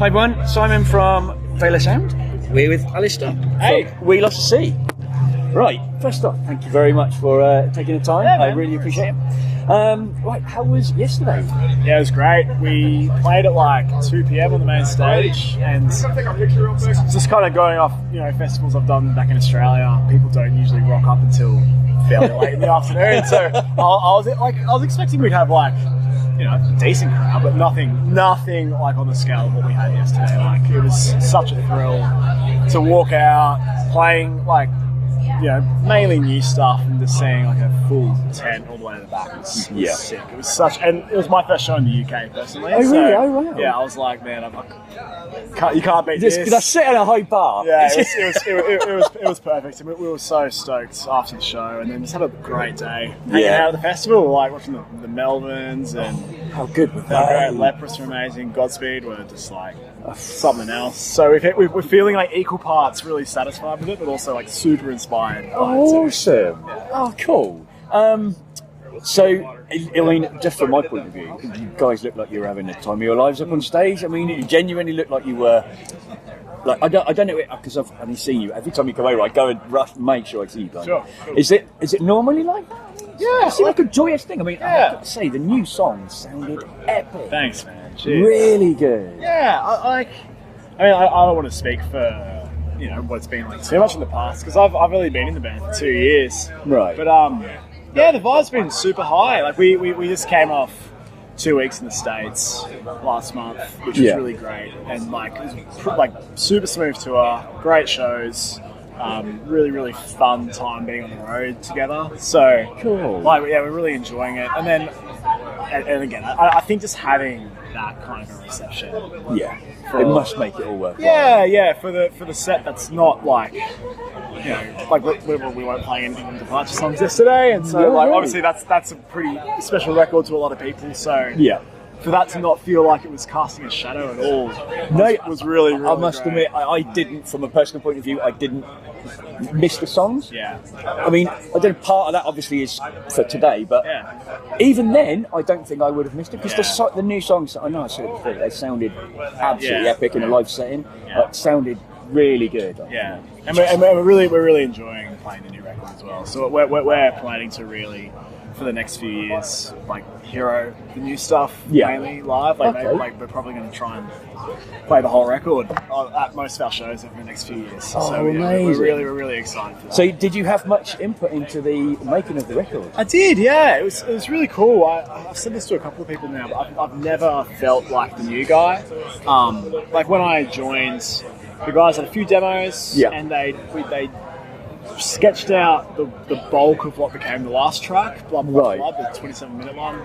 Hi everyone, Simon from Vela Sound. We're with Alasdair. Hey. We Love to See. Right, first off, thank you very much for taking the time. I really appreciate it. Right, how was yesterday? Yeah, it was great. We played at like 2 p.m. on the main stage, and just kind of going off, festivals I've done back in Australia. People don't usually rock up until fairly late in the afternoon, so I was expecting we'd have like a decent crowd, but nothing like on the scale of what we had yesterday. Like, it was such a thrill to walk out playing like mainly new stuff and just seeing like a full tent all the way to the back. It was sick. It was and it was my first show in the UK personally. Oh, really? Oh, wow. Yeah, I was like, man, you can't beat this. Because I sit in a high bar. Yeah, it was perfect. And we were so stoked after the show, and then just had a great day hanging out at the festival, like watching the Melvins and how good was that? Leprous were amazing. Godspeed were just like something else. So we're feeling like equal parts really satisfied with it, but also like super inspired. Awesome. Oh, cool. So, I mean, just from my point of view, you guys look like you were having the time of your lives up on stage. I mean, you genuinely look like you were. Like, I don't know, because I've only seen you. Every time you come over, I go and make sure I see you guys. Sure. Is it normally like that? Yeah, it seemed like a joyous thing. I mean, I've got to say, the new songs sounded epic. Thanks, man. Cheers. Really good. Yeah, I don't want to speak for what's been like too much in the past, because I've only been in the band for 2 years. Right. But the vibe's been super high. Like we just came off 2 weeks in the States last month, which was really great, and like it was super smooth tour, great shows. Really, really fun time being on the road together. So cool. We're really enjoying it. And then, and again, I think just having that kind of a reception. Yeah. It must make it all work. Yeah. For the set that's not like, like we weren't playing anything from Departure songs yesterday, and so obviously that's a pretty special record to a lot of people. So for that to not feel like it was casting a shadow at all, was really, really I must great. admit, I didn't, from a personal point of view, I didn't miss the songs. Yeah. I mean, I did part of that obviously is for today, but even then, I don't think I would have missed it, because the new songs, I know I said it before, they sounded absolutely epic in a live setting. It sounded really good. Yeah, and we're really enjoying playing the new record as well. So we're planning to really, for the next few years, like hero the new stuff mainly live. Maybe we're probably going to try and play the whole record at most of our shows over the next few years. So amazing. we're really excited for that. So did you have much input into the making of the record? I did, yeah. It was really cool. I've said this to a couple of people now, but I've never felt like the new guy. Like when I joined, the guys had a few demos, and they sketched out the bulk of what became the last track, Blood, the 27-minute one.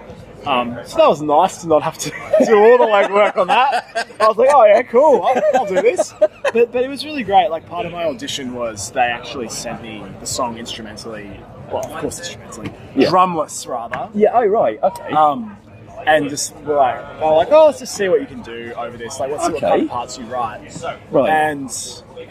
So that was nice to not have to do all the legwork on that. I was like, oh yeah, cool, I'll do this. But it was really great. Like, part of my audition was they actually sent me the song instrumentally. Well, of course instrumentally. Drumless, rather. Yeah, oh right, okay. And just they were like, oh, let's just see what you can do over this. Like, let's see what kind of parts you write. Right.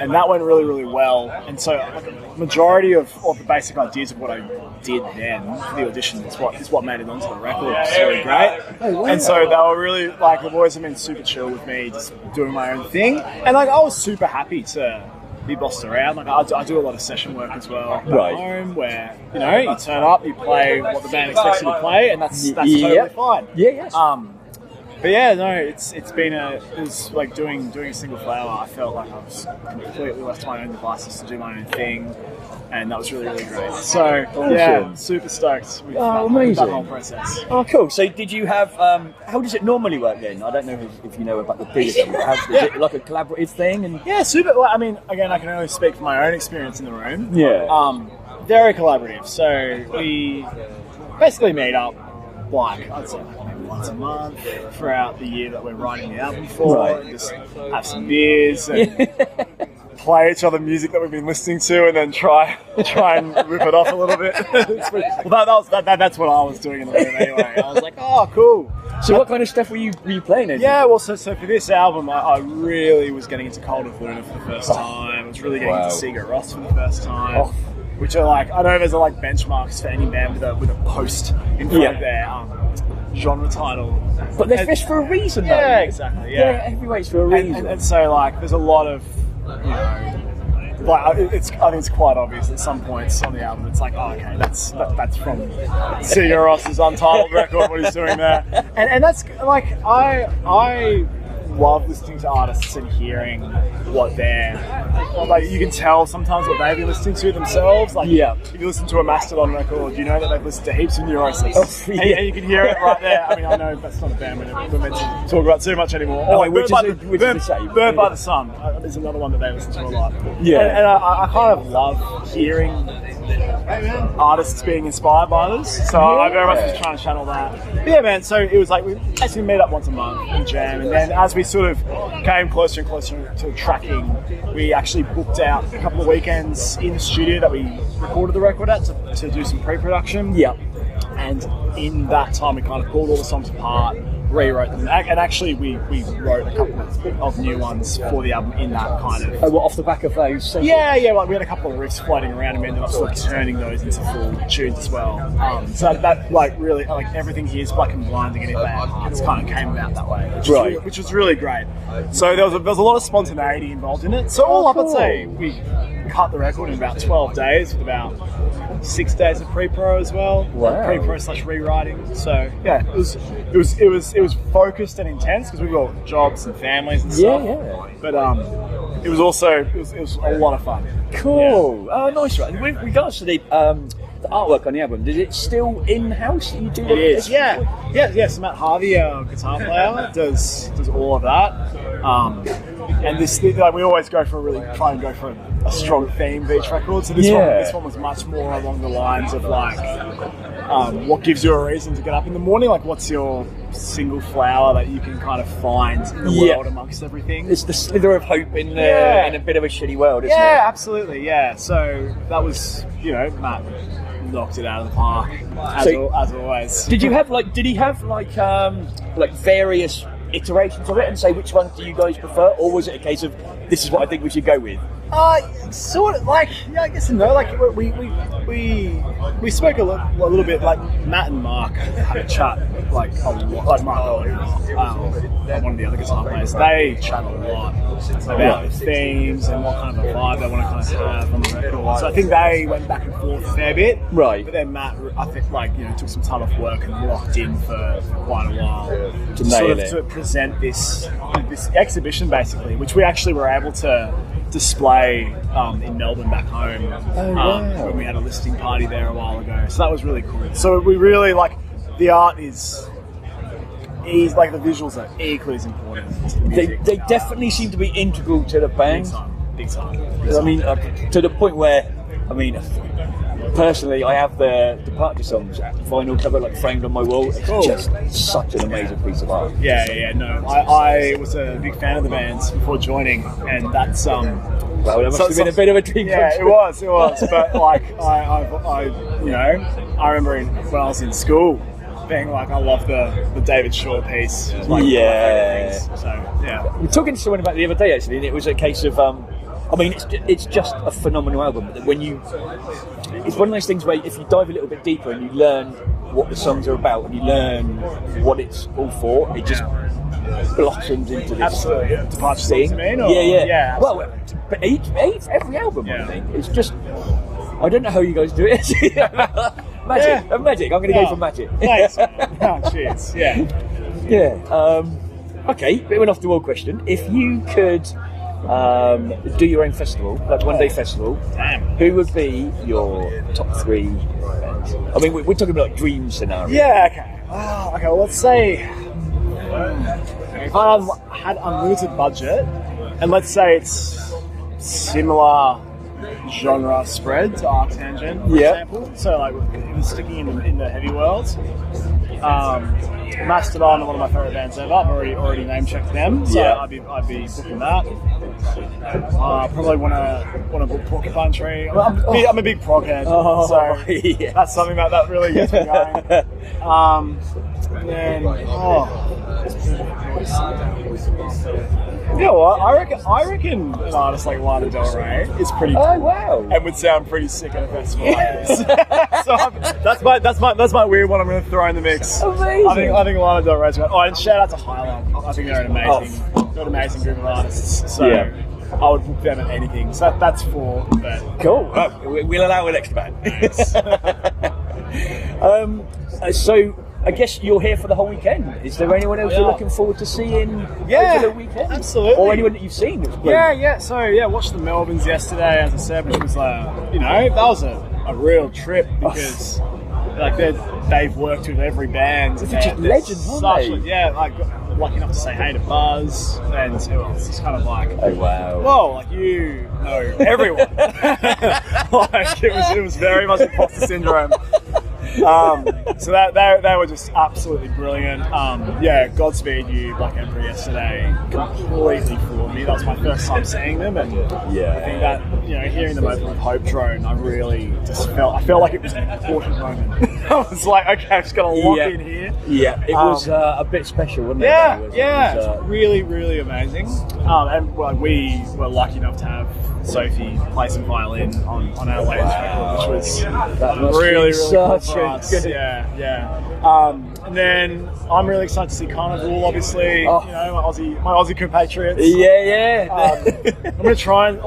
And that went really, really well. And so, like, a majority of the basic ideas of what I did then for the audition is what made it onto the record. It's really great. Oh, wow. And so they were really, like, the boys have been super chill with me, just doing my own thing. And like, I was super happy to be bossed around. Like, I do a lot of session work as well at home, where you turn up, you play what the band expects you to play, and that's totally fine. Yeah, yes. But yeah, no, it was like doing a single flower. I felt like I was completely left to my own devices to do my own thing, and that was really, really great. So yeah, super stoked with that whole process. Oh, cool. So did you have? How does it normally work then? I don't know if you know about the previous one. Is it like a collaborative thing? And yeah, super. Well, I mean, again, I can only speak from my own experience in the room. Yeah. Very collaborative. So we basically meet up, like, I'd say maybe once a month throughout the year that we're writing the album for, and just have some beers and play each other music that we've been listening to, and then try and rip it off a little bit. That's what I was doing in the room anyway. I was like, oh, cool. So what kind of stuff were you playing in? Yeah, well, so for this album, I really was getting into Cold of Luna for the first time. I was really getting into Sigur Rós for the first time. Which are like, I know there's like benchmarks for any band with a post in front of their genre title. But they're fish for a reason, though. Yeah, exactly. Yeah, heavyweights for a reason. And so, like, there's a lot of, you know, like, I think it's quite obvious at some points on the album. It's like, oh, okay, that's from Sigur Ros's Untitled record, what he's doing there, and that's like, I love listening to artists and hearing what they're, like, you can tell sometimes what they've been listening to themselves. Like, if you listen to a Mastodon record, you know that they've listened to heaps of Neurosis. Oh, yeah. And you can hear it right there. I mean, I know that's not a band we're meant to talk about too much anymore. Oh, like Bird by the Sun is another one that they listen to a lot. Yeah. And I kind of love hearing artists being inspired by this. So I very much was trying to channel that. But yeah, man, so it was like we basically meet up once a month and jam, and then as we sort of came closer and closer to tracking, we actually booked out a couple of weekends in the studio that we recorded the record at to do some pre-production. Yeah. And in that time we kind of pulled all the songs apart, rewrote them, and actually we wrote a couple of new ones for the album in that kind of... Oh, what, off the back of those sessions? Yeah, like we had a couple of riffs floating around and we ended up sort of turning those into full tunes as well. So that like really, like everything here is black and blinding and it kind of came about that way, which was really great. So there was a lot of spontaneity involved in it. So all up, I'd say we cut the record in about 12 days with about 6 days of pre-pro as well. Wow. Pre-pro / rewriting. So yeah, it was focused and intense because we've got jobs and families and stuff. Yeah. But it was also it was a lot of fun. Cool. Yeah. Oh, nice. Right. With regards to the artwork on the album, is it still in-house that you do? It is. Yeah. So Matt Harvey, our guitar player, does all of that. And this, like, we always try and go for a strong theme of each record. So this one was much more along the lines of like, what gives you a reason to get up in the morning? Like, what's your single flower that you can kind of find in the world amongst everything? It's the slither of hope in a bit of a shitty world, isn't it? Yeah, absolutely. Yeah. So that was, Matt knocked it out of the park as always. Did he have various iterations of it and say which ones do you guys prefer, or was it a case of this is what I think we should go with? Sort of like, yeah, I guess no. Like we spoke a little bit. Like Matt and Mark had a chat, like a lot. Like Mark and one of the other guitar players, they chat a lot about the themes and what kind of a vibe they want to kind of have on the record. So I think they went back and forth a fair bit. Right. But then Matt, I think, took some time off work and locked in for quite a while to present this exhibition basically, which we actually were able to display in Melbourne back home when we had a listing party there a while ago. So that was really cool. So we really the art is like the visuals are equally as important. They definitely seem to be integral to the band. Big time. I mean, to the point where, personally, I have the Departure songs vinyl cover framed on my wall. It's just such an amazing piece of art. Yeah. No, I was a big fan of the band before joining, and that's well, that must have been a bit of a dream. Yeah, it was. But I remember when I was in school, being like, I love the David Shaw piece. It was one of my favorite things. So yeah, we were talking to someone about it the other day actually, and it was a case of. It's just a phenomenal album. But it's one of those things where if you dive a little bit deeper and you learn what the songs are about and you learn what it's all for, it just blossoms into this absolutely Departure thing. Songs, Yeah. Well, but every album, I think, it's just. I don't know how you guys do it. Magic. Magic. I'm going to go for magic. Thanks. Cheers. Yeah. Okay. Bit of an off-the-wall question. If you could. Do your own festival, like one day festival. Damn. Who would be your top 3 bands? We're talking about dream scenario. Yeah, okay. Well, let's say if I had unlimited budget, and let's say it's similar genre spread to ArcTangent, for example. So even sticking in the heavy world. Mastodon are one of my favourite bands ever. I've already name checked them, so I'd be booking that. Probably want to book Porcupine Tree. I'm a big prog head, so that's something that really gets me going. You know what? I reckon an artist like Lana Del Rey is pretty cool. Oh wow! And would sound pretty sick at a festival like this. So that's my weird one. I'm going to throw in the mix. Amazing. I think Lana Del Rey's great. Oh, and shout out to Highland. I think they're an amazing group of artists. So I would book them at anything. So that's 4. But cool. We'll allow an extra band. So I guess you're here for the whole weekend. Is there anyone else you're looking forward to seeing over the weekend? Absolutely. Or anyone that you've seen that's played? Yeah. So watched the Melbournes yesterday, as I said, which was that was a real trip because they've worked with every band. They're just legends, aren't they? Yeah, lucky enough to say hey to Buzz, and it was just kind of like, oh wow, whoa, you know everyone. It was very much imposter syndrome. So they were just absolutely brilliant. Godspeed You, Black Emperor yesterday completely floored me. That was my first time seeing them, and I think that hearing them open with Hope Drone, I really just felt like it was an important moment. I was like, okay, I'm just gonna lock in here. Yeah, it was a bit special, wasn't it? Yeah, it was really, really amazing. And we were lucky enough to have Sophie play some violin on our latest record, which was really cool for us. And then I'm really excited to see Carnival, obviously. My Aussie compatriots. I'm going to try and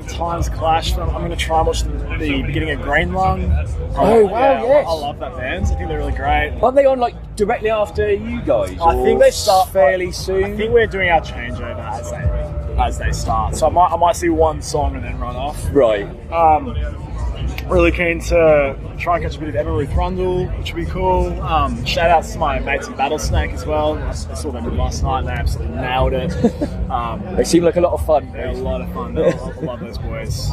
times clash. I'm going to try and watch the beginning of Green Lung. Oh wow! Yes, I love that band. I think they're really great. Aren't they on directly after you guys? I think they start fairly soon. I think we're doing our changeover as they start. So I might see one song and then run off. Right. Really keen to try and catch a bit of Ever with Rundle, which would be cool. Shout outs to my mates in Battlesnake as well. I saw them last night and they absolutely nailed it. They seem like a lot of fun. They're a lot of fun. I love those boys.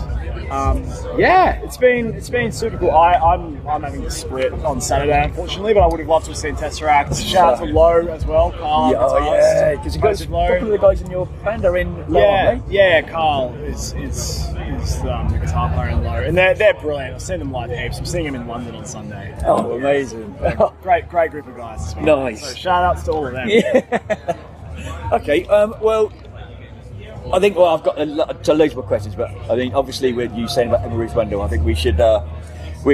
It's been super cool. I'm having to split on Saturday, unfortunately, but I would have loved to have seen Tesseract. Shout out to Low as well, Carl. Because you guys, a couple of the guys in your band are in Low, aren't they? Carl is the guitar player in Low, and they're brilliant. I've seen them live heaps. I'm seeing them in London on Sunday. Oh, amazing! Great group of guys as well. Nice. So shout outs to all of them. Okay. Well, I think I've got loads more questions, but I think obviously with you saying about Emma Ruth Rundle, I think we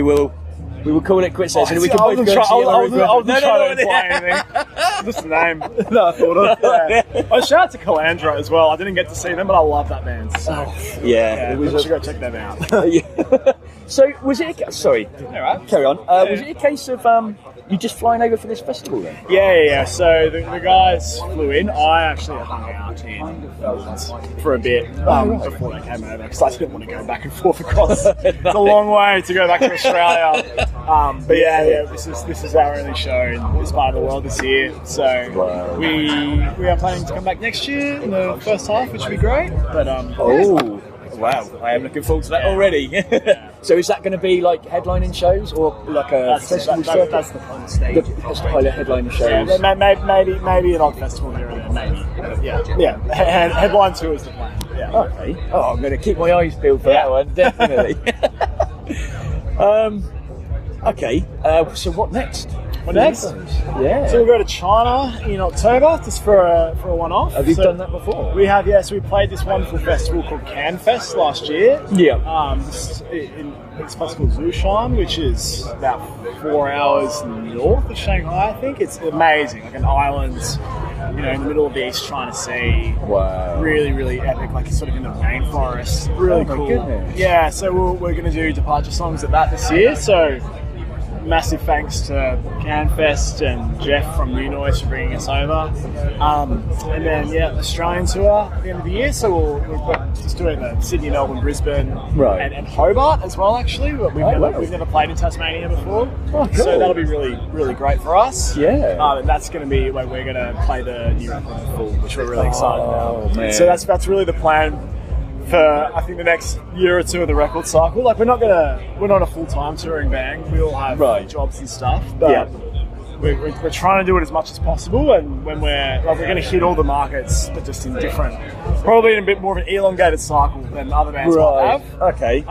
will call it quits. And we can both go see Emma Ruth Rundle. I wasn't trying to imply anything. Just the name that I thought of. Oh, shout out to Calandra as well. I didn't get to see them, but I love that band. So, we should go check them out. So was it? Sorry, carry on. Was it a case of you just flying over for this festival then? Yeah. So the guys flew in. I actually hung out in Melbourne for a bit before they came over because I didn't want to go back and forth across. It's a long way to go back to Australia. This is our only show in this part of the world this year. So we are planning to come back next year in the first half, which would be great. But wow, I am looking forward to that already. So is that going to be like headlining shows or like a festival circuit? That's the pilot stage. That's the pilot headlining shows. Yeah, maybe an odd festival here and there, maybe. But headline tour is the plan. Yeah. Okay. Oh, I'm going to keep my eyes peeled for that one, definitely. Okay. So what next? What next? Yeah. So we'll go to China in October just for a one-off. Have you done that before? We have, So we played this wonderful festival called CanFest last year. Yeah. It's a place called Zushan, which is about 4 hours north of Shanghai, I think. It's amazing, like an island, in the middle of the East China Sea. Wow. Really, really epic, like sort of in the rainforest. Really cool. Goodness. Yeah, so we're going to do departure songs at that this year. So massive thanks to CanFest and Jeff from New Noise for bringing us over. And then, Australian tour at the end of the year. So we're just doing the Sydney, Melbourne, Brisbane, and Hobart as well, actually. We've never played in Tasmania before. Oh, cool. So that'll be really, really great for us. Yeah. And that's going to be where we're going to play the new record in full, which we're really excited about. Man. So that's really the plan for I think the next year or two of the record cycle. Like we're not a full-time touring band. We all have jobs and stuff, but we're trying to do it as much as possible. And when we're going to hit all the markets, but just in different, probably in a bit more of an elongated cycle than other bands might have. Okay.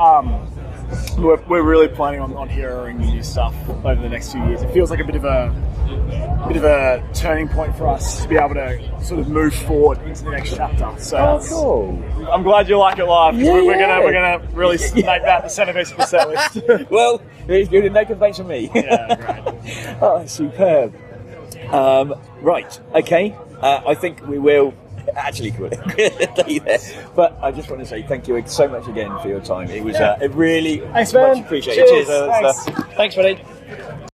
we're really planning on hearing new stuff over the next few years. It feels like a bit of a turning point for us to be able to sort of move forward into the next chapter. So cool. I'm glad you like it live, because Yeah, we're gonna really make that the centerpiece of the set list. Well, it's good. No complaints from me. Yeah, great. Oh, superb. Right, okay. I think we will actually quit there. But I just want to say thank you so much again for your time. It was it really Thanks, much man. appreciated. Cheers. Cheers, Alasdair. Thanks. Thanks, buddy.